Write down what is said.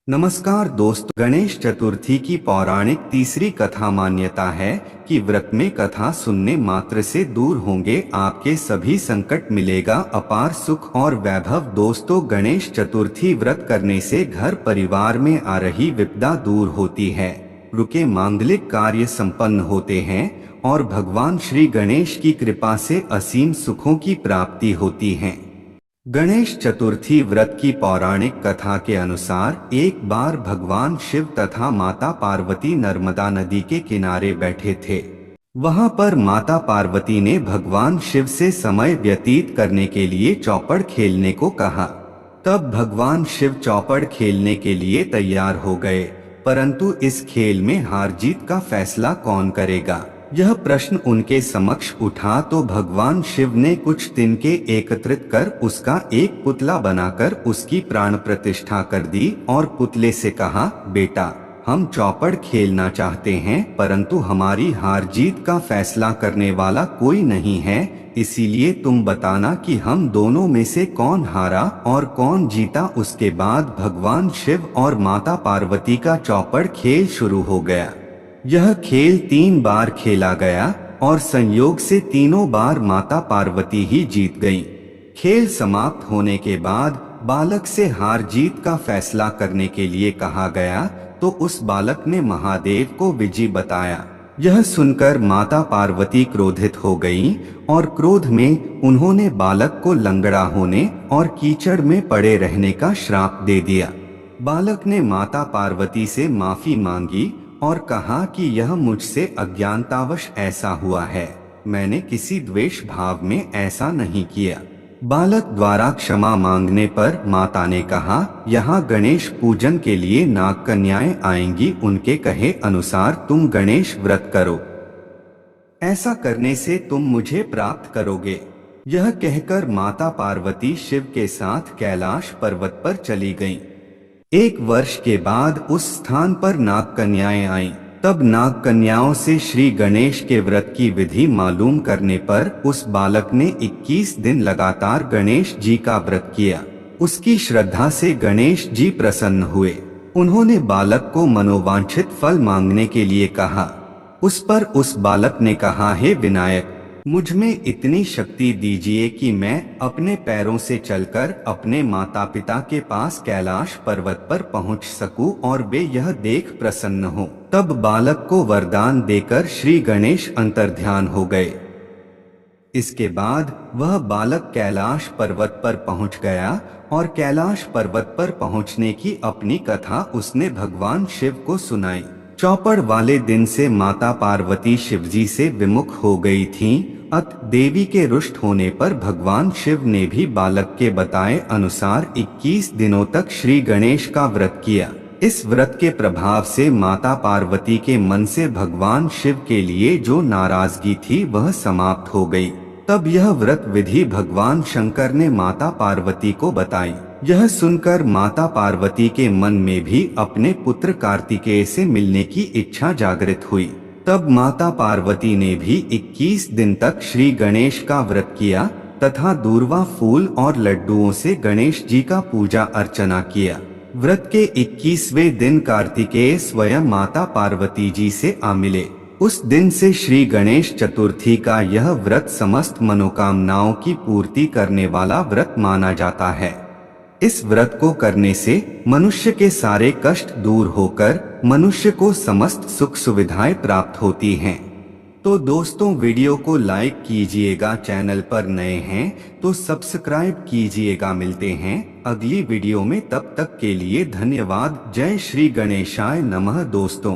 नमस्कार दोस्तों, गणेश चतुर्थी की पौराणिक तीसरी कथा मान्यता है कि व्रत में कथा सुनने मात्र से दूर होंगे आपके सभी संकट, मिलेगा अपार सुख और वैभव। दोस्तों, गणेश चतुर्थी व्रत करने से घर परिवार में आ रही विपदा दूर होती है, रुके मांगलिक कार्य संपन्न होते हैं और भगवान श्री गणेश की कृपा से असीम सुखों की प्राप्ति होती है। गणेश चतुर्थी व्रत की पौराणिक कथा के अनुसार एक बार भगवान शिव तथा माता पार्वती नर्मदा नदी के किनारे बैठे थे। वहां पर माता पार्वती ने भगवान शिव से समय व्यतीत करने के लिए चौपड़ खेलने को कहा। तब भगवान शिव चौपड़ खेलने के लिए तैयार हो गए, परंतु इस खेल में हार जीत का फैसला कौन करेगा, यह प्रश्न उनके समक्ष उठा तो भगवान शिव ने कुछ तिनके एकत्रित कर उसका एक पुतला बनाकर उसकी प्राण प्रतिष्ठा कर दी और पुतले से कहा, बेटा, हम चौपड़ खेलना चाहते हैं, परंतु हमारी हार जीत का फैसला करने वाला कोई नहीं है, इसीलिए तुम बताना कि हम दोनों में से कौन हारा और कौन जीता। उसके बाद भगवान शिव और माता पार्वती का चौपड़ खेल शुरू हो गया। यह खेल 3 बार खेला गया और संयोग से तीनों बार माता पार्वती ही जीत गईं। खेल समाप्त होने के बाद बालक से हार जीत का फैसला करने के लिए कहा गया तो उस बालक ने महादेव को विजयी बताया। यह सुनकर माता पार्वती क्रोधित हो गईं और क्रोध में उन्होंने बालक को लंगड़ा होने और कीचड़ में पड़े रहने का श्राप दे दिया। बालक ने माता पार्वती से माफी मांगी और कहा कि यह मुझसे अज्ञानतावश ऐसा हुआ है, मैंने किसी द्वेष भाव में ऐसा नहीं किया। बालक द्वारा क्षमा मांगने पर माता ने कहा, यहाँ गणेश पूजन के लिए नाग कन्याएं आएंगी, उनके कहे अनुसार तुम गणेश व्रत करो, ऐसा करने से तुम मुझे प्राप्त करोगे। यह कहकर माता पार्वती शिव के साथ कैलाश पर्वत पर चली गईं। 1 वर्ष के बाद उस स्थान पर नाग कन्याएं आईं। तब नाग कन्याओं से श्री गणेश के व्रत की विधि मालूम करने पर उस बालक ने 21 दिन लगातार गणेश जी का व्रत किया। उसकी श्रद्धा से गणेश जी प्रसन्न हुए। उन्होंने बालक को मनोवांछित फल मांगने के लिए कहा। उस पर उस बालक ने कहा, हे विनायक, मुझ में इतनी शक्ति दीजिए कि मैं अपने पैरों से चलकर अपने माता पिता के पास कैलाश पर्वत पर पहुंच सकूं और वे यह देख प्रसन्न हो। तब बालक को वरदान देकर श्री गणेश अंतर्ध्यान हो गए। इसके बाद वह बालक कैलाश पर्वत पर पहुंच गया और कैलाश पर्वत पर पहुंचने की अपनी कथा उसने भगवान शिव को सुनाई। चौपड़ वाले दिन से माता पार्वती शिवजी से विमुख हो गई थीं। अत देवी के रुष्ट होने पर भगवान शिव ने भी बालक के बताए अनुसार 21 दिनों तक श्री गणेश का व्रत किया। इस व्रत के प्रभाव से माता पार्वती के मन से भगवान शिव के लिए जो नाराजगी थी वह समाप्त हो गई। तब यह व्रत विधि भगवान शंकर ने माता पार्वती को बताई। यह सुनकर माता पार्वती के मन में भी अपने पुत्र कार्तिकेय से मिलने की इच्छा जागृत हुई। तब माता पार्वती ने भी 21 दिन तक श्री गणेश का व्रत किया तथा दूर्वा फूल और लड्डुओं से गणेश जी का पूजा अर्चना किया। व्रत के 21वें दिन कार्तिकेय स्वयं माता पार्वती जी से आ मिले। उस दिन से श्री गणेश चतुर्थी का यह व्रत समस्त मनोकामनाओं की पूर्ति करने वाला व्रत माना जाता है। इस व्रत को करने से मनुष्य के सारे कष्ट दूर होकर मनुष्य को समस्त सुख सुविधाएं प्राप्त होती हैं। तो दोस्तों, वीडियो को लाइक कीजिएगा, चैनल पर नए हैं तो सब्सक्राइब कीजिएगा। मिलते हैं अगली वीडियो में, तब तक के लिए धन्यवाद। जय श्री गणेशाय नमः दोस्तों।